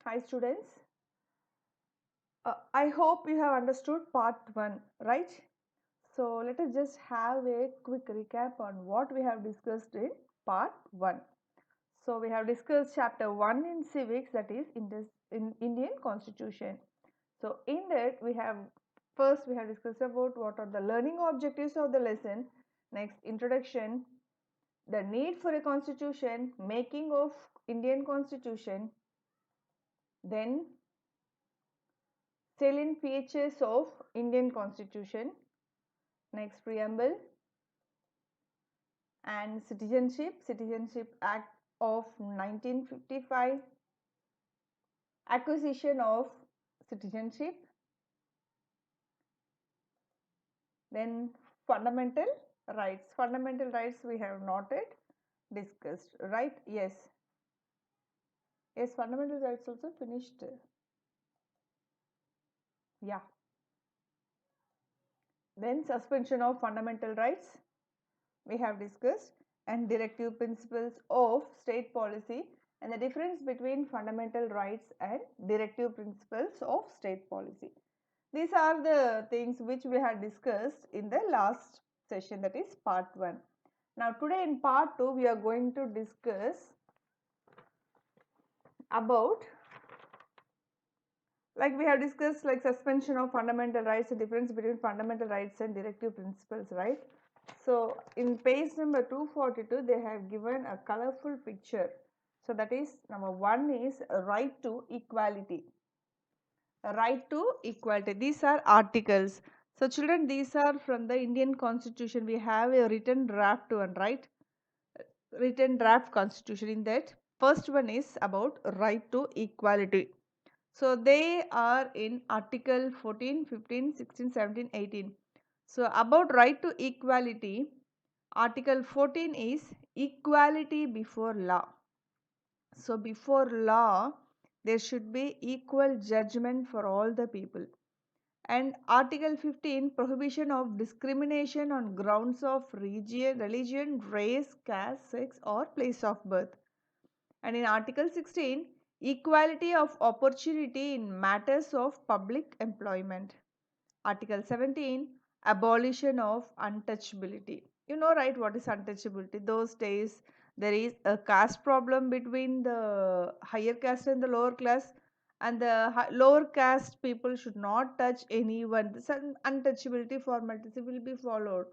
Hi students. I hope you have understood part 1, right? So let us just have a quick recap on what we have discussed in part 1. So we have discussed chapter 1 in civics, that is in Indian Constitution. So in that we have discussed about what are the learning objectives of the lesson, next introduction, the need for a constitution, making of Indian Constitution, then salient features of Indian Constitution, next preamble, and Citizenship Act of 1955, acquisition of citizenship, then fundamental rights we have noted, discussed, right? Yes, fundamental rights also finished. Yeah, then suspension of fundamental rights we have discussed, and directive principles of state policy, and the difference between fundamental rights and directive principles of state policy. These are the things which we had discussed in the last session, that is part 1. Now today in part 2 we are going to discuss about, like we have discussed, like suspension of fundamental rights, the difference between fundamental rights and directive principles, right? So in page number 242 they have given a colorful picture. So that is, number 1 is right to equality. Right to equality, these are articles. So children, these are from the Indian Constitution. We have a written draft one, right? Written draft constitution. In that, first one is about right to equality. So they are in article 14, 15, 16, 17, 18. So about right to equality, article 14 is equality before law. So before law there should be equal judgment for all the people. And article 15, prohibition of discrimination on grounds of religion, race, caste, sex or place of birth. And in article 16, equality of opportunity in matters of public employment. Article 17, abolition of untouchability. You know, right, what is untouchability? Those days there is a caste problem between the higher caste and the lower class, and the lower caste people should not touch anyone. This untouchability formality will be followed.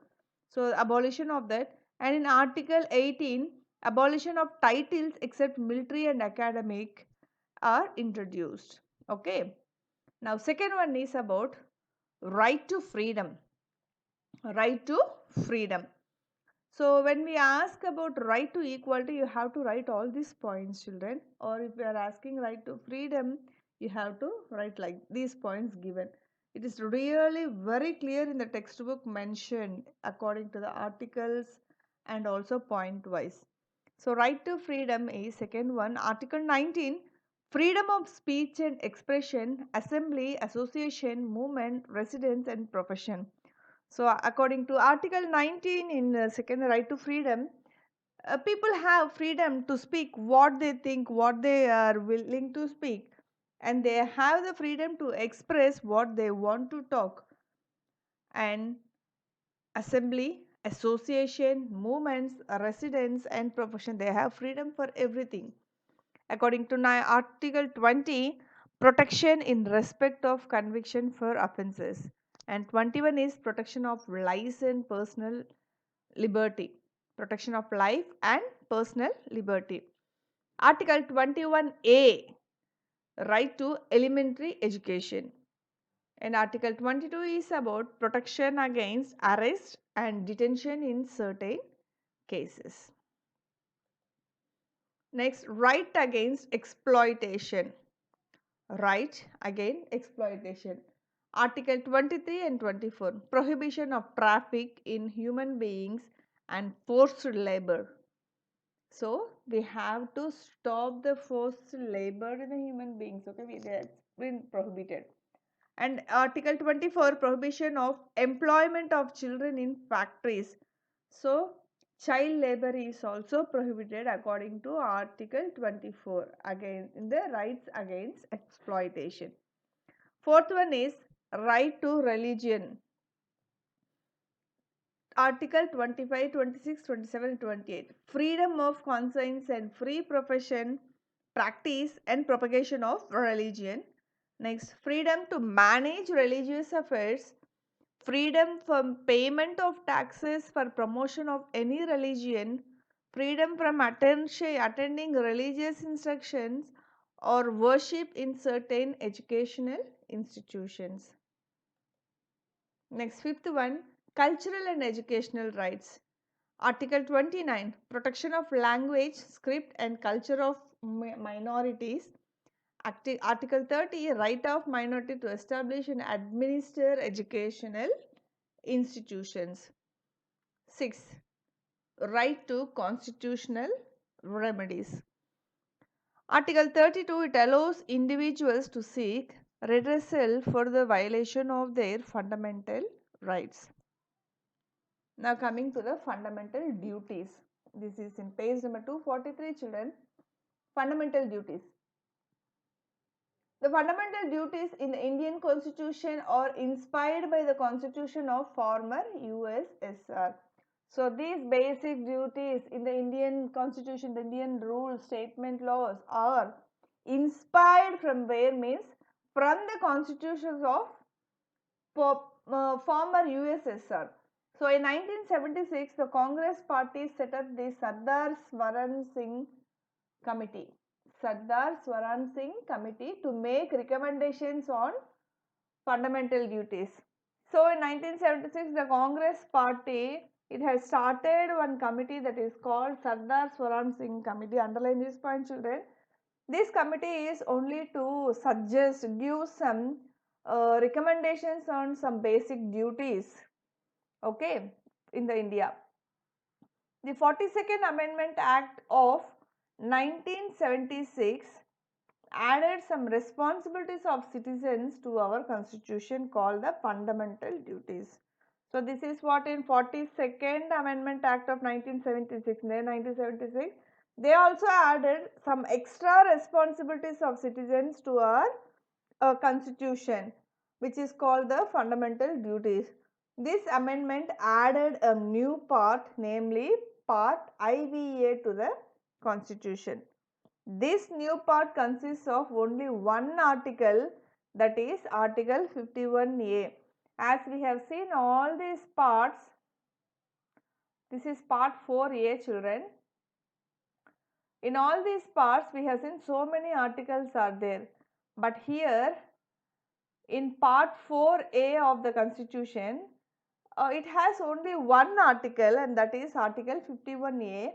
So abolition of that. And in article 18, abolition of titles except military and academic are introduced. Okay. Now second one is about right to freedom. Right to freedom. So when we ask about right to equality, you have to write all these points, children. Or if we are asking right to freedom, you have to write like these points given. It is really very clear in the textbook mentioned according to the articles and also point wise. So right to freedom is second one. Article 19, freedom of speech and expression, assembly, association, movement, residence and profession. So according to article 19 in second right to freedom, people have freedom to speak what they think, what they are willing to speak, and they have the freedom to express what they want to talk. And assembly, association, movements, residence and profession, they have freedom for everything. According to article 20, protection in respect of conviction for offences, and 21 is protection of life and personal liberty, protection of life and personal liberty. Article 21A, right to elementary education, and article 22 is about protection against arrest and detention in certain cases. Next, right against exploitation. Right again exploitation. Article 23 and 24, prohibition of traffic in human beings and forced labor. So we have to stop the forced labor in the human beings. Okay, that's been prohibited. And article 24, prohibition of employment of children in factories. So Child labor is also prohibited according to Article 24 again in the rights against exploitation. Fourth one is right to religion. Article 25, 26, 27 and 28. Freedom of conscience and free profession, practice and propagation of religion. Next, freedom to manage religious affairs, freedom from payment of taxes for promotion of any religion, freedom from attending religious instructions or worship in certain educational institutions. Next, fifth one, cultural and educational rights. Article 29, protection of language, script and culture of minorities. Article 30, right of minority to establish and administer educational institutions. 6. Right to constitutional remedies. Article 32, it allows individuals to seek redressal for the violation of their fundamental rights. Now coming to the fundamental duties. This is in page number 243, children. Fundamental duties. The fundamental duties in the Indian Constitution are inspired by the Constitution of former USSR. So these basic duties in the Indian Constitution, the Indian rules, statement laws are inspired from where means from the constitutions of former USSR. So in 1976, the Congress party set up the Sardar Swaran Singh Committee. Sardar Swaran Singh Committee to make recommendations on fundamental duties. So in 1976, the Congress party, it has started one committee that is called Sardar Swaran Singh Committee. Underline this point, children. This committee is only to suggest, give some recommendations on some basic duties, okay, in the India. The 42nd Amendment Act of 1976 added some responsibilities of citizens to our constitution called the fundamental duties. So this is what in 42nd Amendment Act of 1976, they also added some extra responsibilities of citizens to our constitution, which is called the fundamental duties. This amendment added a new part, namely part IVA to the constitution. This new part consists of only one article, that is article 51A. As we have seen all these parts, this is part 4A, children. In all these parts we have seen so many articles are there, but here in part 4A of the constitution, it has only one article, and that is article 51A,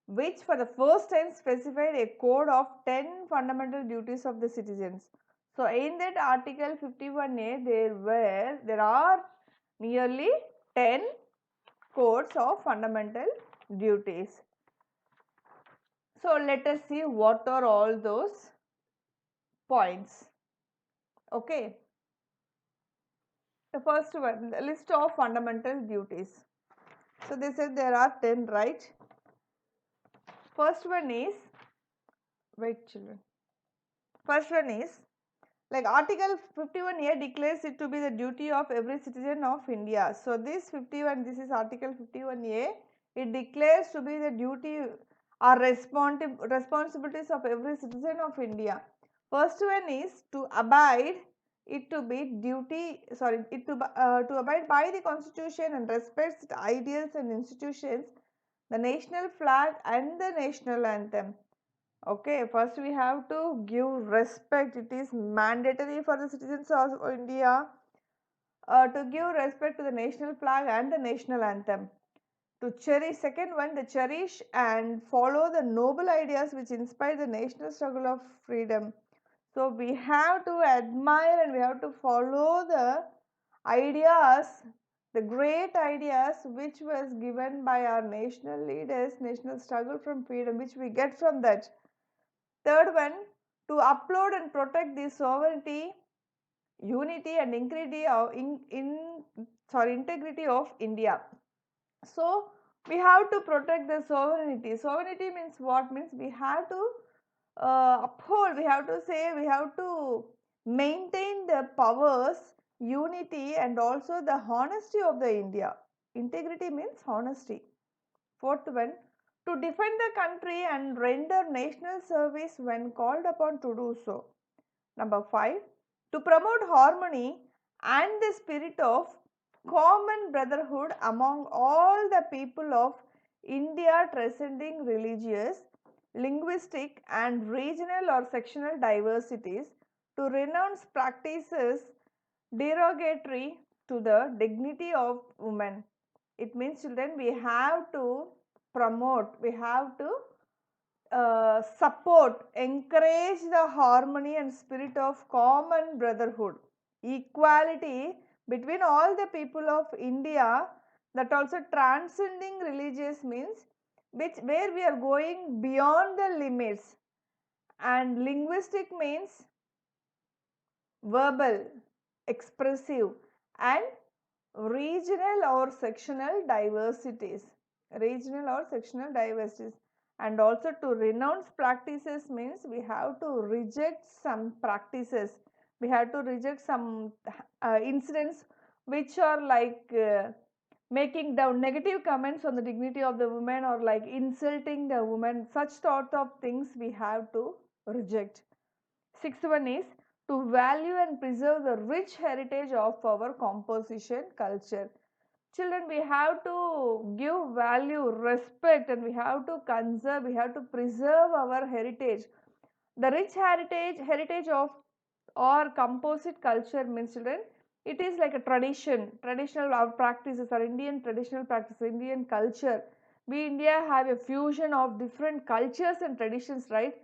which for the first time specified a code of 10 fundamental duties of the citizens. So in that article 51A, there are nearly 10 codes of fundamental duties. So let us see what are all those points. Okay. The first one, the list of fundamental duties. So they said there are 10, right? First one is, wait children. First one is, like article 51A declares it to be the duty of every citizen of India. So this 51, this is article 51A, it declares to be the duty or responsibilities of every citizen of India. First one is to abide it to be duty, sorry, it to abide by the constitution and respects its ideals and institutions, the national flag and the national anthem. Okay, first we have to give respect. It is mandatory for the citizens of India to give respect to the national flag and the national anthem. To cherish, second one, to cherish and follow the noble ideas which inspire the national struggle of freedom. So we have to admire and we have to follow the ideas, the great ideas which was given by our national leaders, national struggle from freedom, which we get from that. Third one, to uphold and protect the sovereignty, unity and integrity of integrity of India. So We have to protect the sovereignty. Sovereignty means what? Means we have to uphold, we have to say, we have to maintain the powers, unity, and also the honesty of the India. Integrity means honesty. Fourth one, to defend the country and render national service when called upon to do so. Number 5, to promote harmony and the spirit of common brotherhood among all the people of India, transcending religious, linguistic, and regional or sectional diversities, to renounce practices derogatory to the dignity of women. It means, children, we have to promote, we have to support, encourage the harmony and spirit of common brotherhood, equality between all the people of India, that also transcending religious means which where we are going beyond the limits, and linguistic means verbal, expressive, and regional or sectional diversities, regional or sectional diversities. And also to renounce practices means we have to reject some practices, we have to reject some incidents which are like making down negative comments on the dignity of the woman, or like insulting the woman, such sort of things we have to reject. Sixth one is to value and preserve the rich heritage of our composition culture. Children, we have to give value, respect, and we have to conserve, we have to preserve our heritage. The rich heritage of or composite culture means, children, it is like a traditional our practices, our Indian traditional practices, Indian culture. We India have a fusion of different cultures and traditions, right?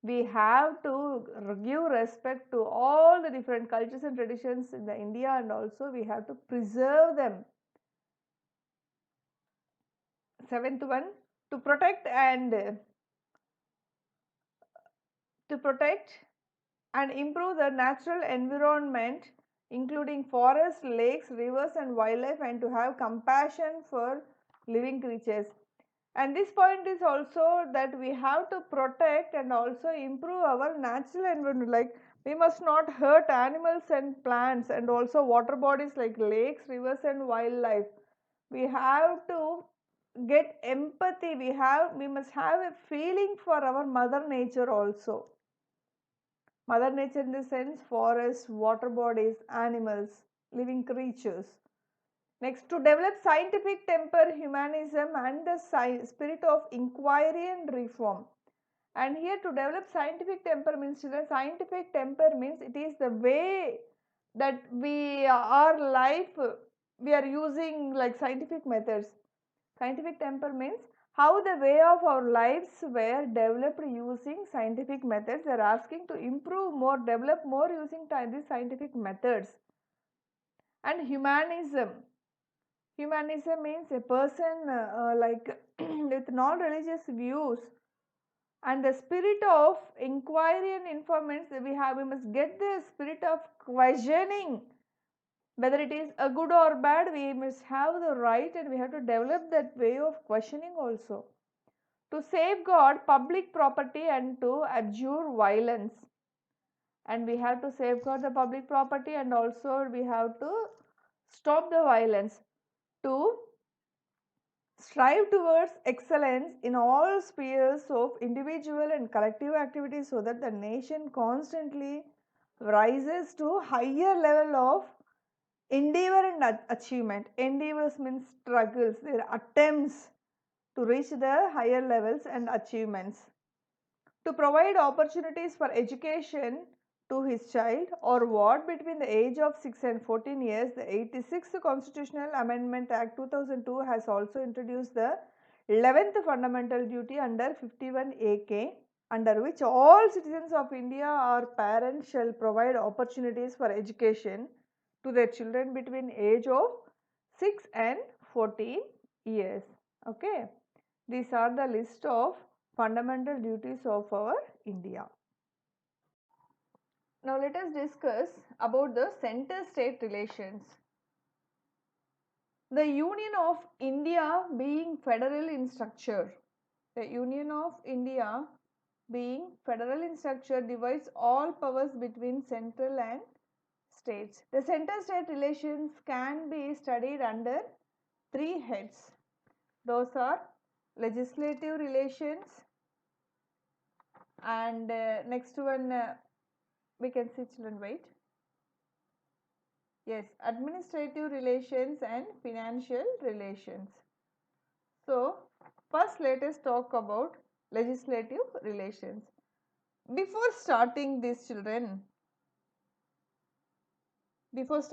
We have to give respect to all the different cultures and traditions in the India, and also we have to preserve them. Seventh one, to protect and to protect and improve the natural environment, including forests, lakes, rivers, and wildlife, and to have compassion for living creatures. And this point is also that we have to protect and also improve our natural environment, like we must not hurt animals and plants, and also water bodies like lakes, rivers, and wildlife. We have to get empathy, we must have a feeling for our mother nature also. Mother nature in the sense forests, water bodies, animals, living creatures. Next, to develop scientific temper, humanism, and the spirit of inquiry and reform. And here, to develop scientific temper means, scientific temper means it is the way that our life, we are using like scientific methods. Scientific temper means how the way of our lives were developed using scientific methods. They are asking to improve more, develop more using these scientific methods. And humanism. Humanism means a person like with non-religious views, and the spirit of inquiry and informants we must get the spirit of questioning, whether it is a good or bad. We must have the right, and we have to develop that way of questioning also. To safeguard public property and to abjure violence, and we have to safeguard the public property, and also we have to stop the violence, to strive towards excellence in all spheres of individual and collective activities, so that the nation constantly rises to higher level of endeavor and achievement. Endeavors means struggles, their attempts to reach the higher levels and achievements. To provide opportunities for education to his child or ward between the age of 6 and 14 years, the 86th Constitutional Amendment Act 2002 has also introduced the 11th fundamental duty under 51 AK, under which all citizens of India or parents shall provide opportunities for education to their children between age of 6 and 14 years. Okay, these are the list of fundamental duties of our India. Now let us discuss about the center-state relations. The Union of India being federal in structure. The Union of India being federal in structure divides all powers between central and states. The center-state relations can be studied under three heads. Those are legislative relations, and next one we can see, children, wait. Yes, administrative relations and financial relations. So, first let us talk about legislative relations. Before starting this, children, first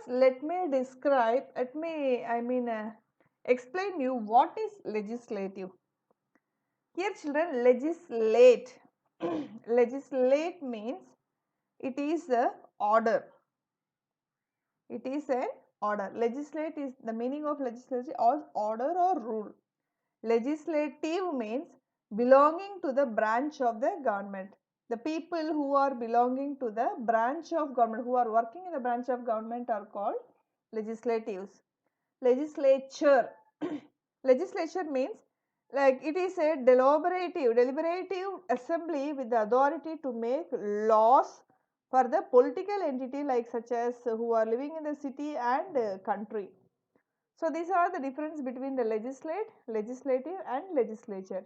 let me describe, explain you what is legislative. Here, children, legislate. Legislate means it is a order. It is an order. Legislate is the meaning of legislation or order or rule. Legislative means belonging to the branch of the government. The people who are belonging to the branch of government, who are working in the branch of government, are called legislatives. Legislature. Legislature means like it is a deliberative assembly with the authority to make laws for the political entity, like such as who are living in the city and country. So these are the difference between the legislative and legislature.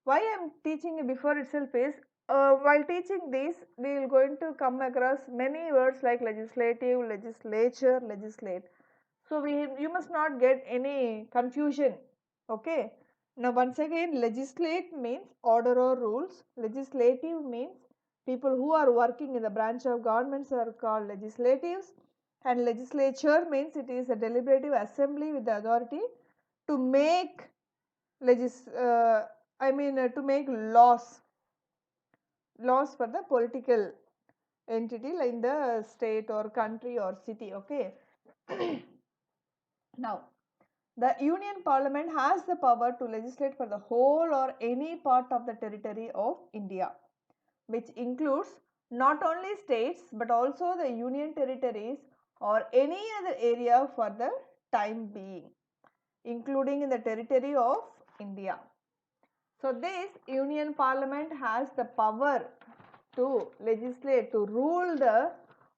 Why I am teaching before itself is, while teaching this, we will going to come across many words like legislative, legislature, legislate. So you must not get any confusion. Okay. Now once again, legislate means order or rules. Legislative means people who are working in the branch of governments are called legislatives, and legislature means it is a deliberative assembly with the authority to make to make laws for the political entity like in the state or country or city. Okay. Now, the Union Parliament has the power to legislate for the whole or any part of the territory of India, which includes not only states but also the union territories or any other area for the time being, including in the territory of India. So this Union Parliament has the power to legislate, to rule the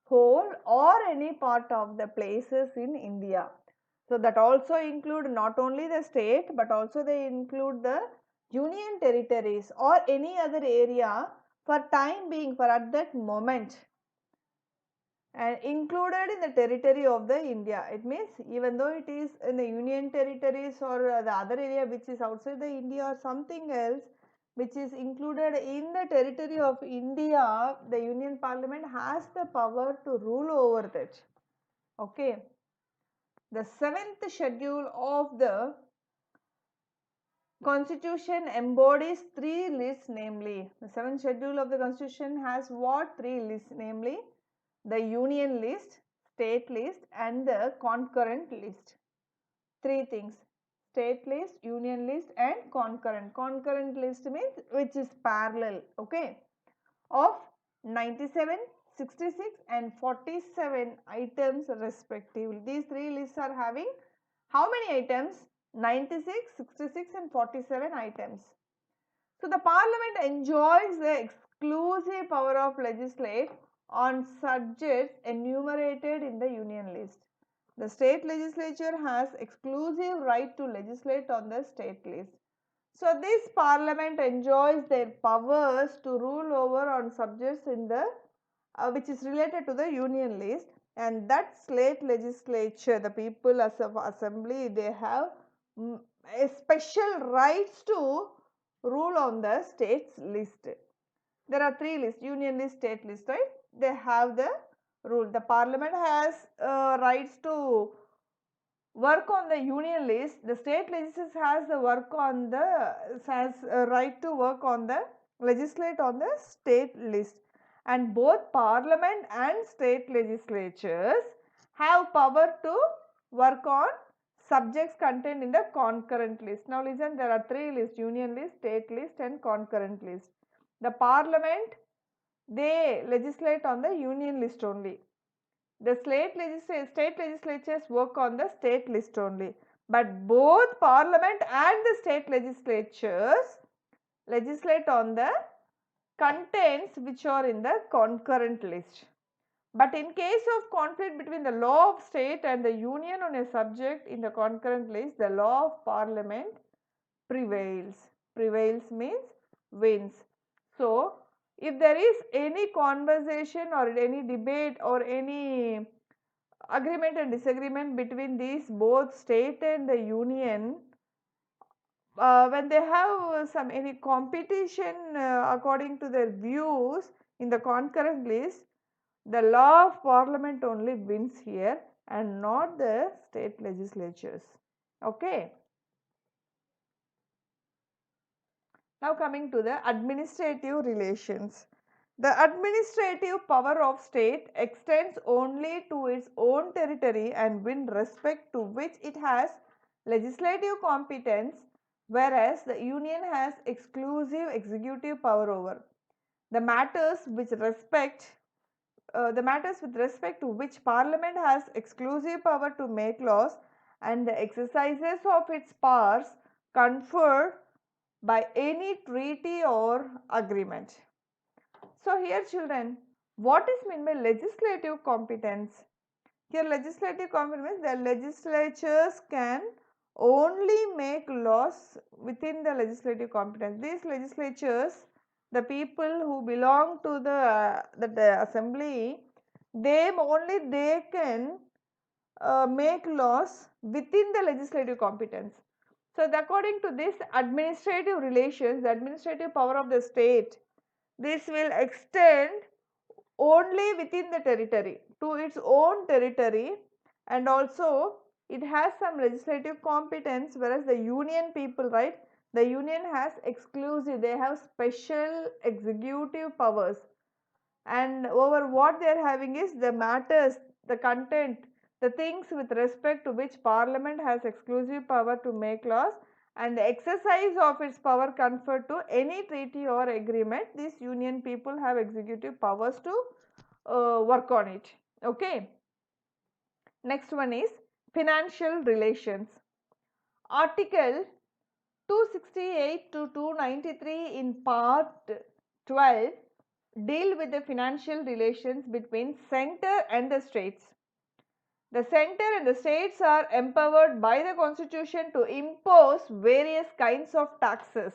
whole or any part of the places in India. So that also include not only the state but also they include the union territories or any other area for time being, for at that moment, and included in the territory of the India. It means even though it is in the union territories or the other area which is outside the India or something else which is included in the territory of India, the Union Parliament has the power to rule over that. Okay. The 7th schedule of the Constitution embodies 3 lists, namely, the 7th schedule of the Constitution has what? 3 lists, namely, the Union list, state list and the concurrent list. 3 things: state list, union list and concurrent. Concurrent list means which is parallel, okay, of 97, 66 and 47 items respectively. These 3 lists are having how many items? 96, 66 and 47 items. So the Parliament enjoys the exclusive power of legislate on subjects enumerated in the Union list. The state legislature has exclusive right to legislate on the state list. So this Parliament enjoys their powers to rule over on subjects in the which is related to the Union list, and that state legislature, the people as of assembly, they have a special rights to rule on the states list. There are 3 lists: union list, state list, right? They have the rule. The Parliament has rights to work on the union list. The state legislature has the work on the right to work on the legislate on the state list, and both Parliament and state legislatures have power to work on subjects contained in the concurrent list. Now listen, there are 3 lists: union list, state list and concurrent list. The Parliament, they legislate on the union list only. The state legislatures work on the state list only, but both parliament and the state legislatures legislate on the contents which are in the concurrent list. But in case of conflict between the law of state and the union on a subject in the concurrent list, the law of parliament prevails. Prevails means wins. So, if there is any conversation or any debate or any agreement and disagreement between these both state and the union, when they have some any competition according to their views in the concurrent list, the law of parliament only wins here and not the state legislatures. Okay. Now coming to the administrative relations. The administrative power of state extends only to its own territory and in respect to which it has legislative competence, whereas the union has exclusive executive power over. The matters with respect to which parliament has exclusive power to make laws and the exercises of its powers conferred by any treaty or agreement. So here children, what is meant by legislative competence? Here legislative competence means the legislatures can only make laws within the legislative competence. These legislatures, the people who belong to the assembly, they can make laws within the legislative competence. So, according to this administrative relations, the administrative power of the state, this will extend only within the territory to its own territory, and also it has some legislative competence, whereas the union people, right, the union has exclusive, they have special executive powers, and over what they are having is the matters, the content, the things with respect to which parliament has exclusive power to make laws and the exercise of its power conferred to any treaty or agreement. These union people have executive powers to work on it. Okay. Next one is financial relations. Article 268 to 293 in part 12 deal with the financial relations between center and the states. The center and the states are empowered by the constitution to impose various kinds of taxes,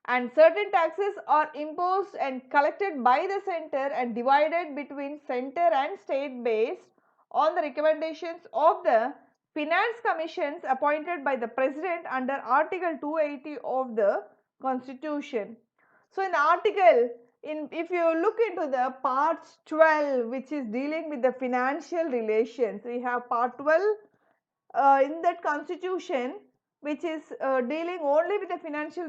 and certain taxes are imposed and collected by the center and divided between center and state based on the recommendations of the finance commissions appointed by the president under article 280 of the constitution. So in the article, if you look into the part 12 which is dealing with the financial relations, we have part 12 in that constitution which is dealing only with the financial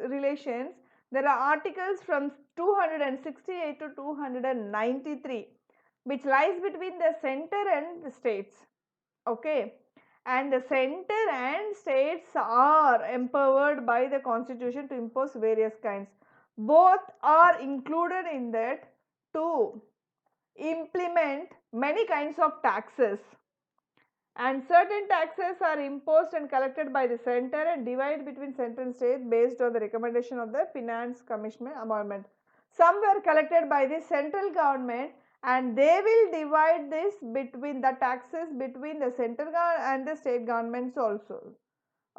relations. There are articles from 268 to 293 which lies between the center and the states. Okay, and the center and states are empowered by the constitution to impose various kinds. Both are included in that to implement many kinds of taxes, and certain taxes are imposed and collected by the center and divided between center and state based on the recommendation of the finance commission amendment. Some were collected by the central government and they will divide this between the taxes between the central and the state governments also.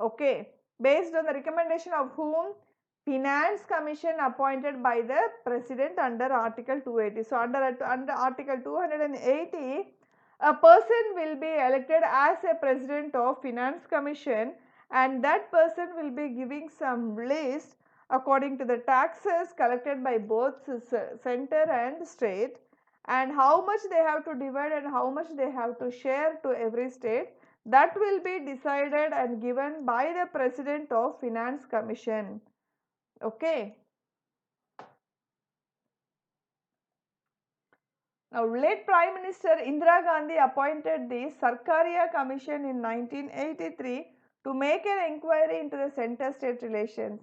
Okay, based on the recommendation of whom? Finance commission appointed by the president under article 280. So under article 280, a person will be elected as a president of finance commission, and that person will be giving some list according to the taxes collected by both center and state, and how much they have to divide and how much they have to share to every state. That will be decided and given by the president of finance commission. Okay. Now, late Prime Minister Indira Gandhi appointed the Sarkaria Commission in 1983 to make an inquiry into the center-state relations.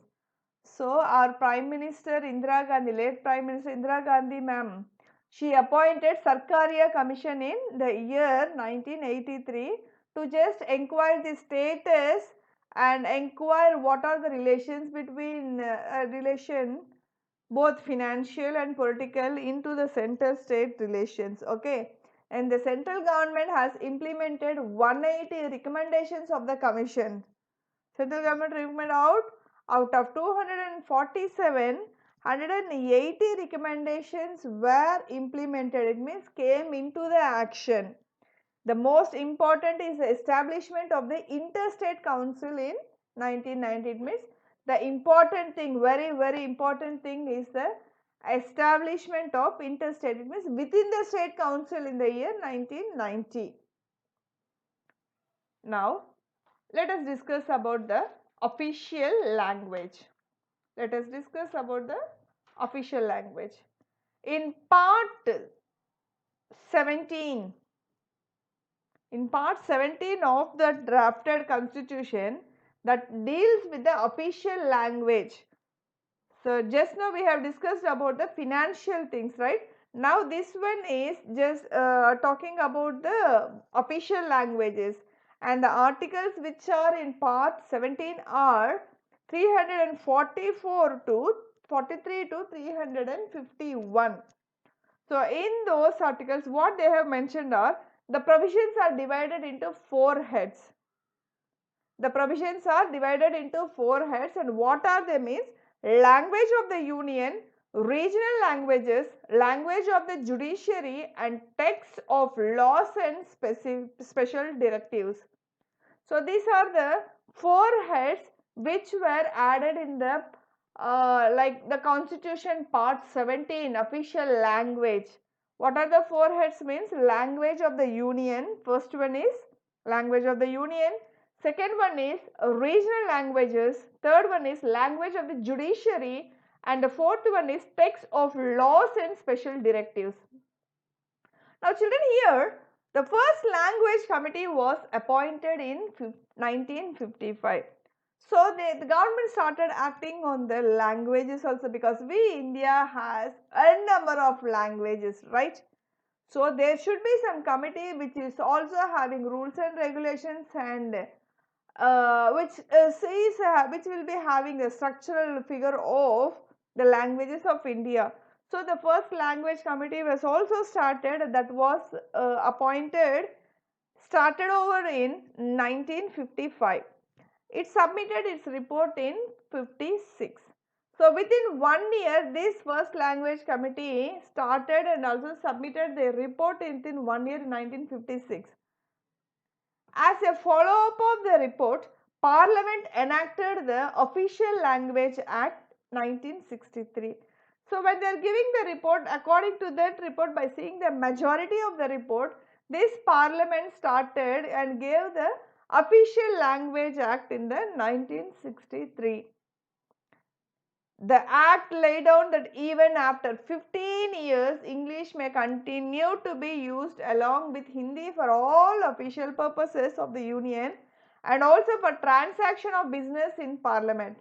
So, our Prime Minister Indira Gandhi, late Prime Minister Indira Gandhi ma'am, She appointed Sarkaria Commission in the year 1983 to just inquire the status and inquire what are the relations between relation both financial and political into the center state relations. Okay, and the central government has implemented 180 recommendations of the commission. Central government recommended out of 247, 180 recommendations were implemented. It means came into the action. The most important is the establishment of the Interstate Council in 1990. It means the important thing, very important thing is the establishment of interstate. It means within the state council in the year 1990. Now, let us discuss about the official language. Let us discuss about the official language. In part 17, of the drafted constitution that deals with the official language. So just now we have discussed about the financial things, right? Now this one is just talking about the official languages, and the articles which are in part 17 are 344 to 43 to 351. So in those articles what they have mentioned are the provisions are divided into 4 heads. The provisions are divided into 4 heads, and what are they means language of the union, regional languages, language of the judiciary, and text of laws and special directives. So these are the 4 heads which were added in the like the constitution part 17 official language. What are the 4 heads means language of the union. First one is language of the union. Second one is regional languages. Third one is language of the judiciary, and the fourth one is text of laws and special directives. Now children, here the first language committee was appointed in 1955. So the government started acting on the languages also, because we India has a number of languages, right? So there should be some committee which is also having rules and regulations, and which will be having a structural figure of the languages of India. So the first language committee was also started, that was started over in 1955. It submitted its report in 56. So within 1 year, this first language committee started and also submitted their report within 1 year in 1956. As a follow-up of the report, Parliament enacted the Official Language Act 1963. So when they are giving the report, according to that report, by seeing the majority of the report, this Parliament started and gave the Official Language Act in the 1963. The act laid down that even after 15 years, English may continue to be used along with Hindi for all official purposes of the Union, and also for transaction of business in Parliament.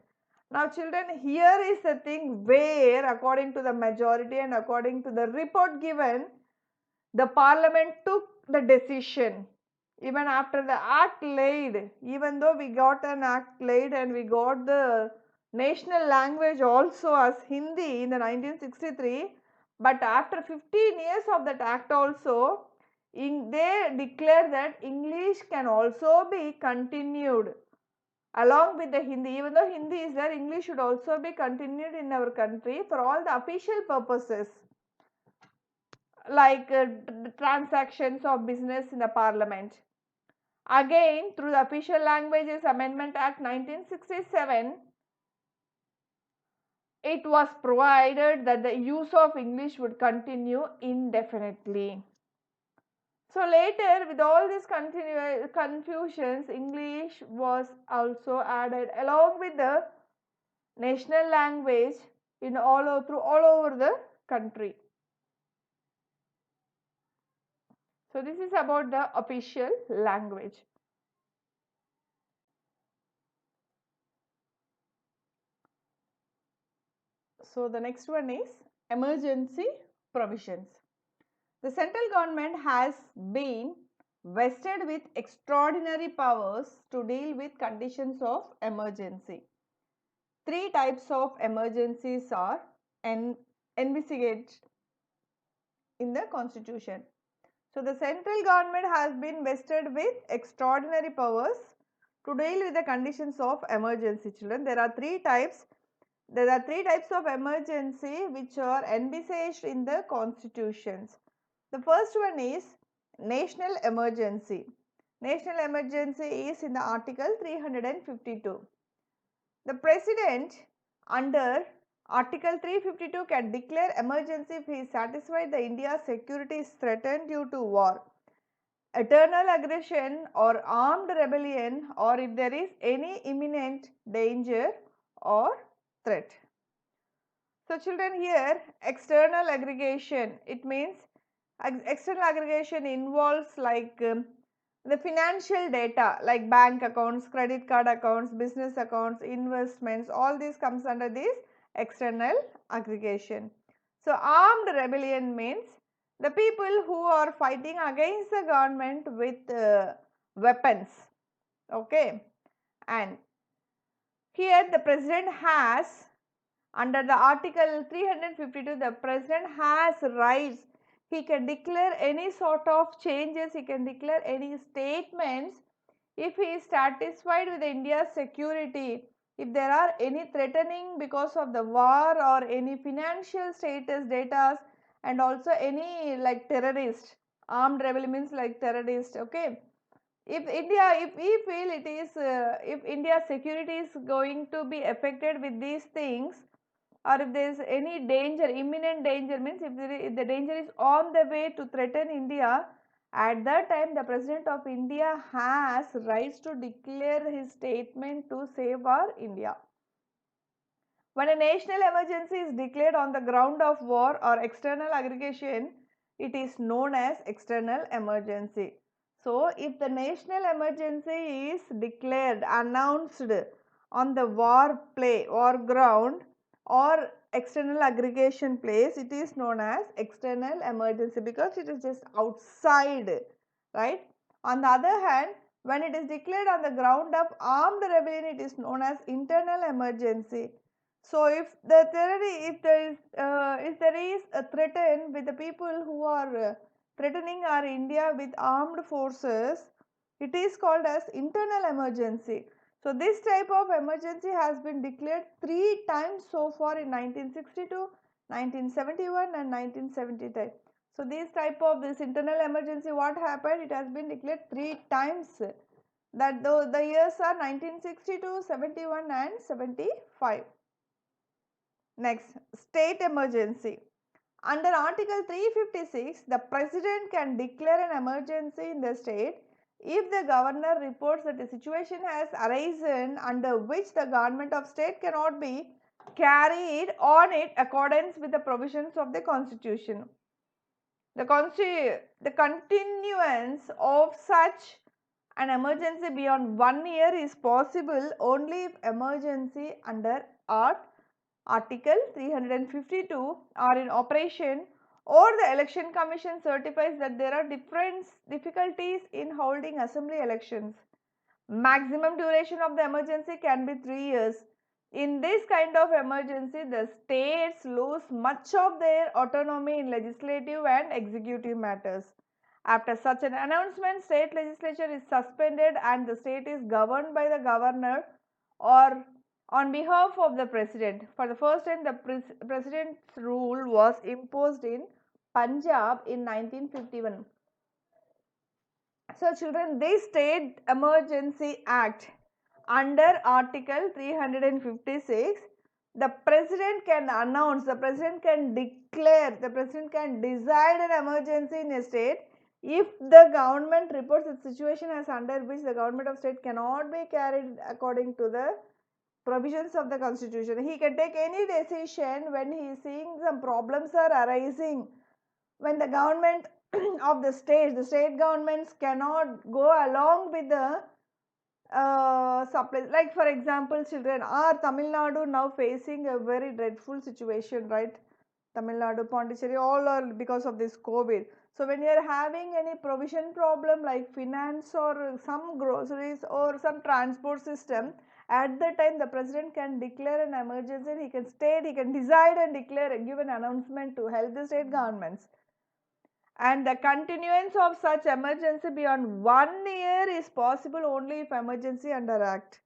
Now children, here is the thing where according to the majority and according to the report given, the Parliament took the decision. Even after the act laid, even though we got an act laid and we got the national language also as Hindi in the 1963, but after 15 years of that act also, they declare that English can also be continued along with the Hindi. Even though Hindi is there, English should also be continued in our country for all the official purposes, like transactions of business in the Parliament. Again, through the Official Languages Amendment Act 1967, it was provided that the use of English would continue indefinitely. So later, with all these confusions, English was also added along with the national language in all over the country. So this is about the official language. So the next one is emergency provisions. The central government has been vested with extraordinary powers to deal with conditions of emergency. Three types of emergencies are envisaged in the constitution. So the central government has been vested with extraordinary powers to deal with the conditions of emergency. Children, there are three types. There are three types of emergency which are envisaged in the constitutions. The first one is national emergency. National emergency is in the article 352. The president under article 352 can declare emergency if he is satisfied that India's security is threatened due to war, eternal aggression or armed rebellion, or if there is any imminent danger or threat. So children, here external aggregation, it means external aggregation involves like the financial data like bank accounts, credit card accounts, business accounts, investments, all this comes under this external aggregation. So armed rebellion means the people who are fighting against the government with weapons, okay. And here the president has, under the article 352, the president has rights. He can declare any sort of changes, he can declare any statements if he is satisfied with India's security, if there are any threatening because of the war or any financial status data, and also any like terrorist, armed rebel means like terrorist, okay. If India, if we feel it is, if India's security is going to be affected with these things, or if there is any danger, imminent danger means if the danger is on the way to threaten India, at that time the President of India has rights to declare his statement to save our India. When a national emergency is declared on the ground of war or external aggregation, it is known as external emergency. So, if the national emergency is declared, announced on the war ground or external aggregation place, it is known as external emergency because it is just outside, right. On the other hand, when it is declared on the ground of armed rebellion, it is known as internal emergency. So if if there is a threat with the people who are threatening our India with armed forces, it is called as internal emergency. So this type of emergency has been declared 3 times so far in 1962, 1971 and 1973. So this type of this internal emergency, what happened? It has been declared 3 times. That the years are 1962, 71 and 75. Next, state emergency. Under Article 356, the President can declare an emergency in the state if the Governor reports that a situation has arisen under which the government of state cannot be carried on in accordance with the provisions of the Constitution. The continuance of such an emergency beyond 1 year is possible only if emergency under Article 352 are in operation, or the election commission certifies that there are difficulties in holding assembly elections. Maximum duration of the emergency can be 3 years. In this kind of emergency, the states lose much of their autonomy in legislative and executive matters. After such an announcement, state legislature is suspended and the state is governed by the governor or on behalf of the president. For the first time, the president's rule was imposed in Punjab in 1951. So children, this State Emergency Act under Article 356, the president can announce, the president can declare, the president can decide an emergency in a state if the government reports that situation as under which the government of state cannot be carried according to the provisions of the constitution. He can take any decision when he is seeing some problems are arising, when the government of the state governments cannot go along with the supply. Like for example, children, are Tamil Nadu now facing a very dreadful situation, right? Tamil Nadu, Pondicherry, all are because of this COVID. So when you are having any provision problem like finance or some groceries or some transport system, at the time the president can declare an emergency, he can state, he can decide and declare, give an announcement to help the state governments. And the continuance of such emergency beyond 1 year is possible only if emergency under act.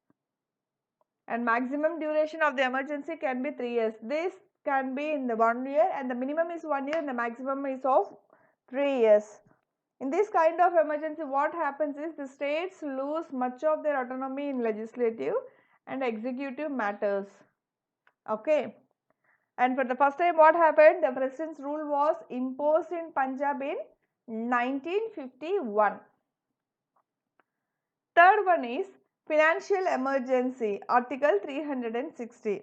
And maximum duration of the emergency can be 3 years. This can be in the 1 year, and the minimum is 1 year and the maximum is of 3 years. In this kind of emergency, what happens is the states lose much of their autonomy in legislative and executive matters. Okay. And for the first time, what happened? The president's rule was imposed in Punjab in 1951. Third one is financial emergency, Article 360.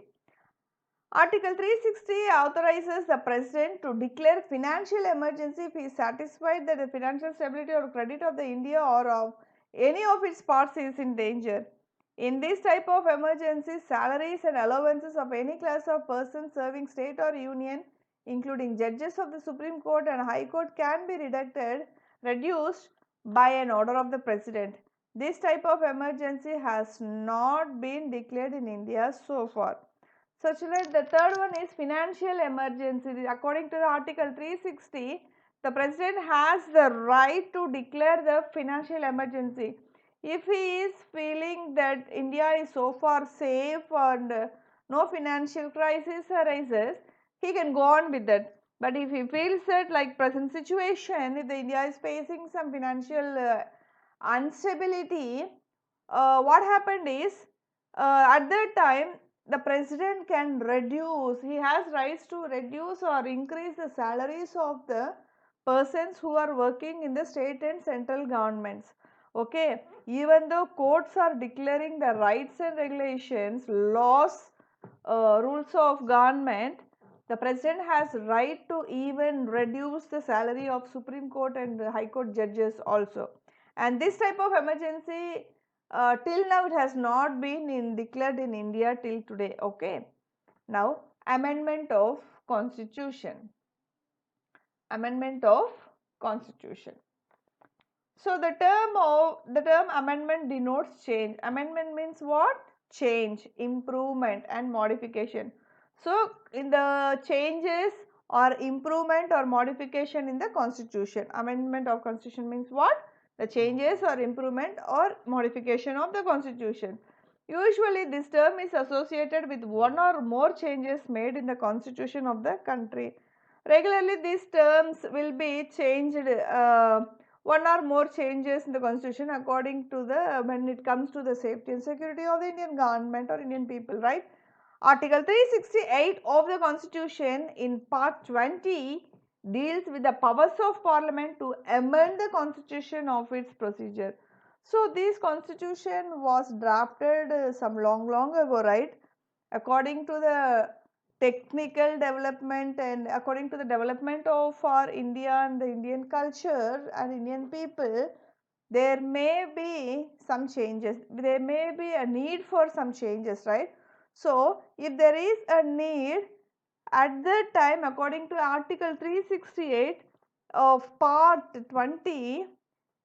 Article 360 authorizes the president to declare financial emergency if he is satisfied that the financial stability or credit of the India or of any of its parts is in danger. In this type of emergency, salaries and allowances of any class of persons serving state or union, including judges of the Supreme Court and High Court, can be reduced by an order of the president. This type of emergency has not been declared in India so far. Such that the third one is financial emergency. According to the Article 360, the president has the right to declare the financial emergency. If he is feeling that India is so far safe and no financial crisis arises, he can go on with that. But if he feels that like present situation, if the India is facing some financial instability, what happened is at that time the president can reduce, he has rights to reduce or increase the salaries of the persons who are working in the state and central governments. Okay, even though courts are declaring the rights and regulations, laws, rules of government, the president has right to even reduce the salary of Supreme Court and High Court judges also. And this type of emergency till now it has not been declared in India till today. Okay. Now amendment of constitution. Amendment of constitution. So the term amendment denotes change. Amendment means what? Change, improvement and modification. So in the changes or improvement or modification in the constitution. Amendment of constitution means what? The changes or improvement or modification of the constitution. Usually this term is associated with one or more changes made in the constitution of the country. Regularly these terms will be changed, one or more changes in the constitution according to the, when it comes to the safety and security of the Indian government or Indian people, right? Article 368 of the constitution in part 20 deals with the powers of parliament to amend the constitution of its procedure. So this constitution was drafted some long ago, right? According to the technical development and according to the development of our India and the Indian culture and Indian people, there may be some changes, there may be a need for some changes, right? So if there is a need at that time, according to Article 368 of part 20,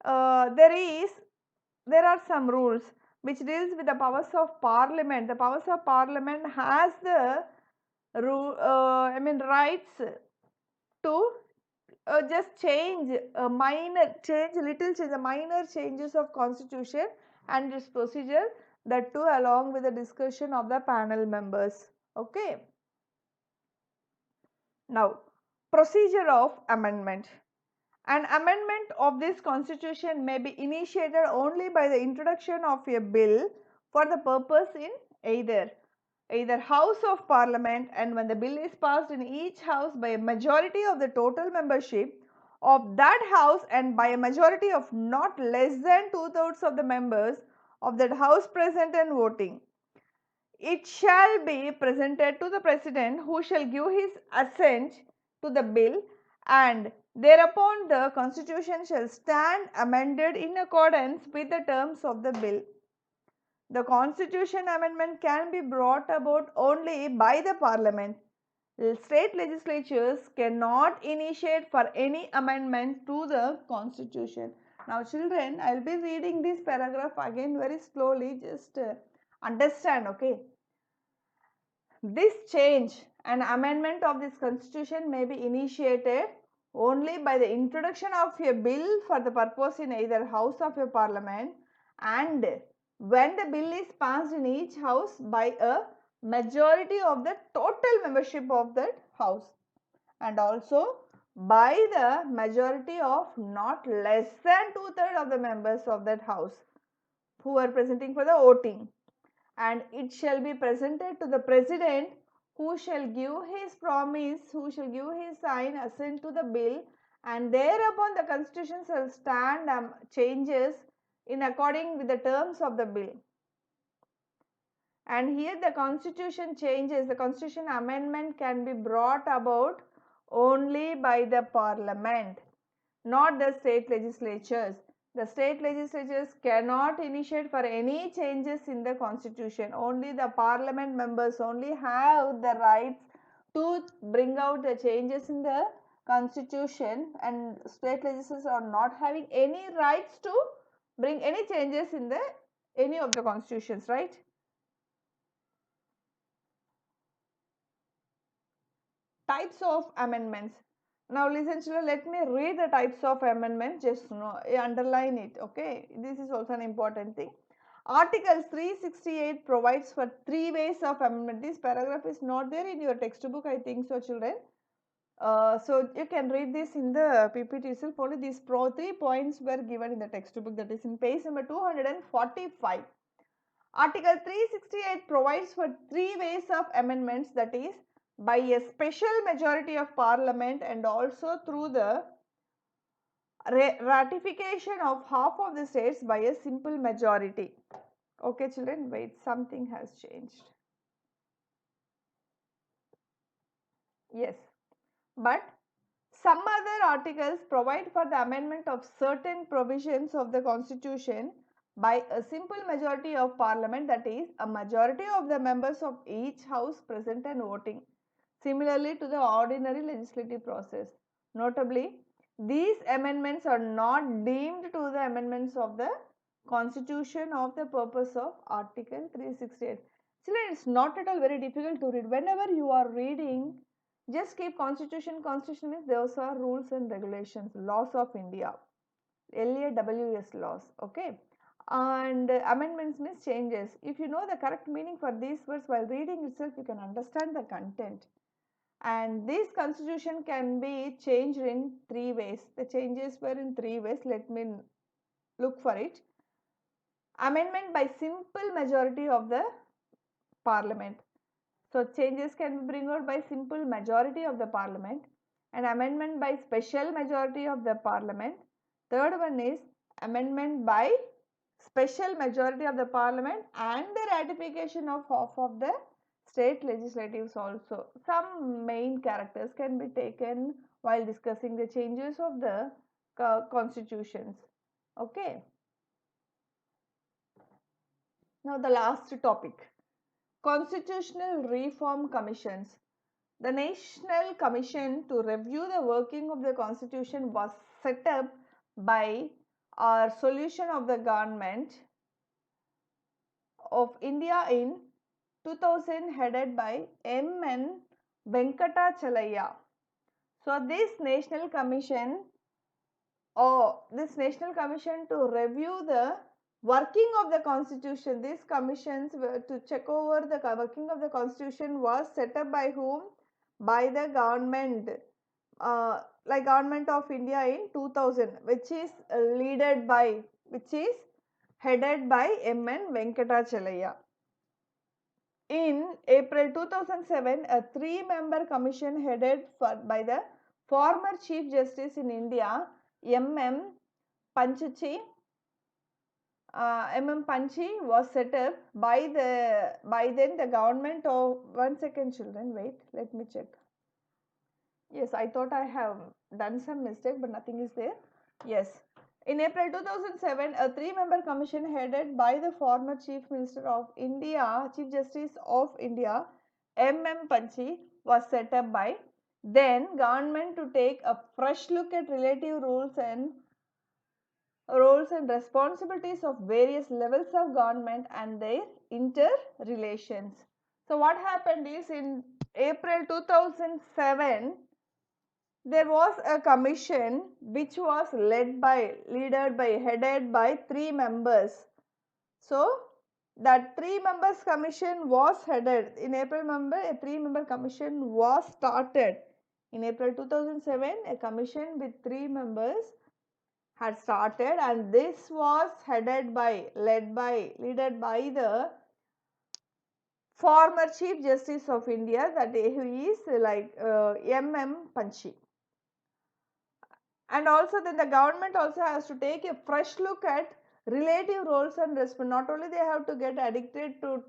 there are some rules which deals with the powers of parliament. The powers of parliament has the rights to just change a minor change, minor changes of constitution and its procedure, that too along with the discussion of the panel members. Okay. Now, procedure of amendment. An amendment of this constitution may be initiated only by the introduction of a bill for the purpose in either house of parliament, and when the bill is passed in each house by a majority of the total membership of that house and by a majority of not less than 2/3 of the members of that house present and voting, it shall be presented to the president, who shall give his assent to the bill, and thereupon the constitution shall stand amended in accordance with the terms of the bill. The constitution amendment can be brought about only by the parliament. State legislatures cannot initiate for any amendment to the constitution. Now children, I will be reading this paragraph again very slowly, just understand, okay. This change and amendment of this constitution may be initiated only by the introduction of a bill for the purpose in either house of a parliament, and when the bill is passed in each house by a majority of the total membership of that house, and also by the majority of not less than 2/3 of the members of that house who are presenting for the voting, and it shall be presented to the president, who shall give his promise, who shall give his sign assent to the bill, and thereupon the constitution shall stand changes in according with the terms of the bill. And here the constitution changes, the constitution amendment can be brought about only by the parliament, not the state legislatures. The state legislatures cannot initiate for any changes in the constitution. Only the parliament members only have the rights to bring out the changes in the constitution, and state legislatures are not having any rights to bring any changes in the any of the constitutions, right? Types of amendments. Now listen children, let me read the types of amendment, just underline it, okay. This is also an important thing. Article 368 provides for 3 ways of amendment. This paragraph is not there in your textbook, I think so children. So you can read this in the PPT itself. Only these 3 points were given in the textbook, that is in page number 245. Article 368 provides for 3 ways of amendments, that is by a special majority of parliament and also through the ratification of half of the states by a simple majority. Okay children, wait, something has changed. Yes, but some other articles provide for the amendment of certain provisions of the constitution by a simple majority of parliament, that is a majority of the members of each house present and voting, similarly to the ordinary legislative process. Notably, these amendments are not deemed to the amendments of the constitution of the purpose of article 368. Children, it's not at all very difficult to read. Whenever you are reading, just keep constitution. Constitution means those are rules and regulations, laws of India, LAWS laws, okay. And amendments means changes. If you know the correct meaning for these words while reading itself, you can understand the content. And this constitution can be changed in 3 ways. The changes were in 3 ways. Let me look for it. Amendment by simple majority of the parliament. So changes can be bring out by simple majority of the parliament, and amendment by special majority of the parliament. Third one is amendment by special majority of the parliament and the ratification of half of the state legislatives also. Some main characters can be taken while discussing the changes of the constitutions. Okay. Now the last topic, constitutional reform commissions. The National Commission to review the working of the constitution was set up by our solution of the government of India in 2000, headed by M.N. Venkatachalaya. So this national commission to review the working of the constitution, these commissions were to check over the working of the constitution, was set up by whom? By the government, like government of India in 2000, which is headed by M.N. Venkatachalaya. In April 2007, a 3-member commission headed by the former Chief Justice in India, M.M. Panchi, was set up by then the government of, one second children, wait, let me check. Yes, I thought I have done some mistake, but nothing is there. Yes. In April 2007, a 3-member commission headed by the former Chief Minister of India, Chief Justice of India, M.M. Panchi, was set up by. Then government to take a fresh look at relative roles and responsibilities of various levels of government and their interrelations. So what happened is in April 2007 there was a commission which was headed by 3 members. So that 3 members commission was headed in April. Member a 3-member commission was started in April 2007. A commission with 3 members had started, and this was led by the former Chief Justice of India, that he is like M.M. Panchi. And also then the government also has to take a fresh look at relative roles and responsibilities. Not only they have to get addicted to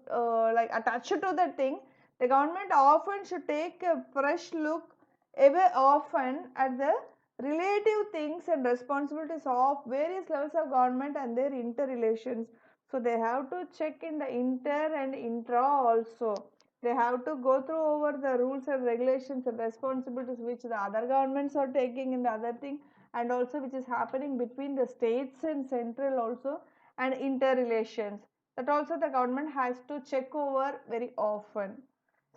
like attached to the thing, the government often should take a fresh look ever often at the relative things and responsibilities of various levels of government and their interrelations. So they have to check in the inter and intra also. They have to go through over the rules and regulations and responsibilities which the other governments are taking in the other thing, and also which is happening between the states and central also, and interrelations, that also the government has to check over very often.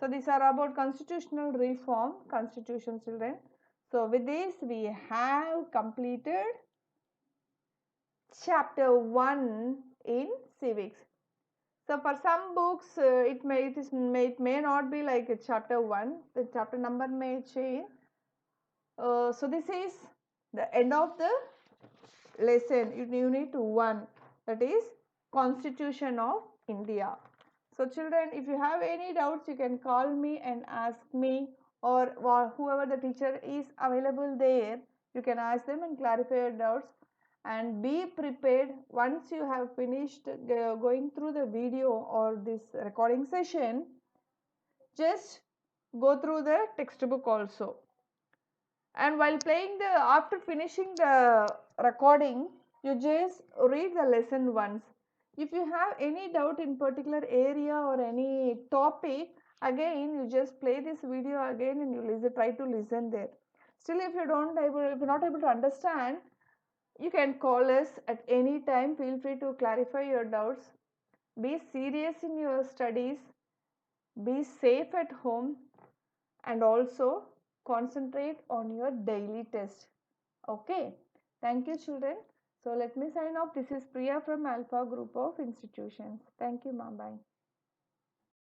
So these are about constitutional reform, constitution, children. So with this we have completed chapter 1 in civics. So for some books, it may not be like a chapter 1. The chapter number may change. So this is the end of the lesson. Unit 1, that is Constitution of India. So children, if you have any doubts, you can call me and ask me, or whoever the teacher is available there, you can ask them and clarify your doubts. And be prepared, once you have finished going through the video or this recording session, just go through the textbook also. And while playing after finishing the recording, you just read the lesson once. If you have any doubt in particular area or any topic, again you just play this video again and you try to listen there. Still, if you're not able to understand, you can call us at any time. Feel free to clarify your doubts. Be serious in your studies. Be safe at home, and also concentrate on your daily test. Okay. Thank you, children. So let me sign off. This is Priya from Alpha Group of Institutions. Thank you, ma'am. Bye.